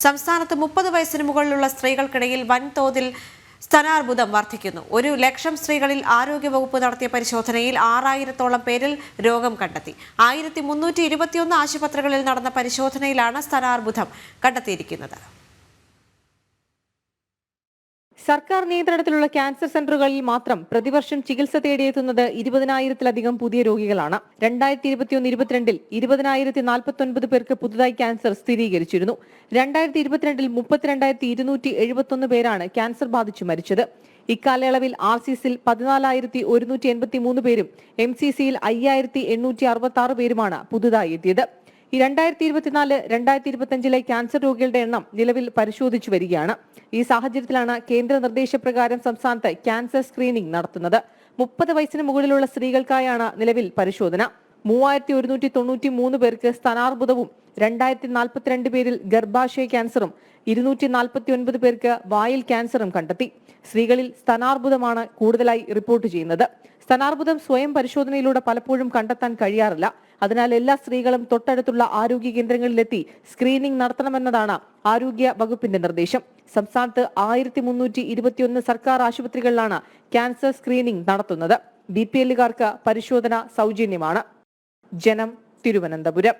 സംസ്ഥാനത്ത് 30 വയസ്സിന് മുകളിലുള്ള സ്ത്രീകൾക്കിടയിൽ വൻതോതിൽ സ്ഥാനാർബുദം വർദ്ധിക്കുന്നു. 1,00,000 സ്ത്രീകളിൽ ആരോഗ്യവകുപ്പ് നടത്തിയ പരിശോധനയിൽ 6000-ഓളം പേരിൽ രോഗം കണ്ടെത്തി. 1321 ആശുപത്രികളിൽ നടന്ന പരിശോധനയിലാണ് സ്ഥാനാർബുദം കണ്ടെത്തിയിരിക്കുന്നത്. സർക്കാർ നിയന്ത്രണത്തിലുള്ള ക്യാൻസർ സെന്ററുകളിൽ മാത്രം പ്രതിവർഷം ചികിത്സ തേടിയെത്തുന്നത് 20,000-ലധികം പുതിയ രോഗികളാണ്. 2021-22 20,049 പേർക്ക് പുതുതായി ക്യാൻസർ സ്ഥിരീകരിച്ചിരുന്നു. 2022 32,271 പേരാണ് ക്യാൻസർ ബാധിച്ചു മരിച്ചത്. ഇക്കാലയളവിൽ RCCയിൽ 14,183 പേരും MCCയിൽ 5,866 പേരുമാണ് പുതുതായി എത്തിയത്. 2024-2025 ക്യാൻസർ രോഗികളുടെ എണ്ണം നിലവിൽ പരിശോധിച്ചു വരികയാണ്. ഈ സാഹചര്യത്തിലാണ് കേന്ദ്ര നിർദ്ദേശപ്രകാരം സംസ്ഥാനത്ത് ക്യാൻസർ സ്ക്രീനിംഗ് നടത്തുന്നത്. 30 വയസ്സിന് മുകളിലുള്ള സ്ത്രീകൾക്കായാണ് നിലവിൽ പരിശോധന. 3,193 പേർക്ക് സ്ഥാനാർബുദവും 2,042 പേരിൽ ഗർഭാശയ ക്യാൻസറും 249 പേർക്ക് വായിൽ ക്യാൻസറും കണ്ടെത്തി. സ്ത്രീകളിൽ സ്ഥാനാർബുദമാണ് കൂടുതലായി റിപ്പോർട്ട് ചെയ്യുന്നത്. സ്ഥാനാർബുദം സ്വയം പരിശോധനയിലൂടെ പലപ്പോഴും കണ്ടെത്താൻ കഴിയാറില്ല. അതിനാൽ എല്ലാ സ്ത്രീകളും തൊട്ടടുത്തുള്ള ആരോഗ്യ കേന്ദ്രങ്ങളിലെത്തി സ്ക്രീനിംഗ് നടത്തണമെന്നതാണ് ആരോഗ്യ വകുപ്പിന്റെ നിർദ്ദേശം. സംസ്ഥാനത്ത് 1321 സർക്കാർ ആശുപത്രികളിലാണ് ക്യാൻസർ സ്ക്രീനിംഗ് നടത്തുന്നത്. BPL-കാർക്ക് പരിശോധന സൗജന്യമാണ്. ജനം, തിരുവനന്തപുരം.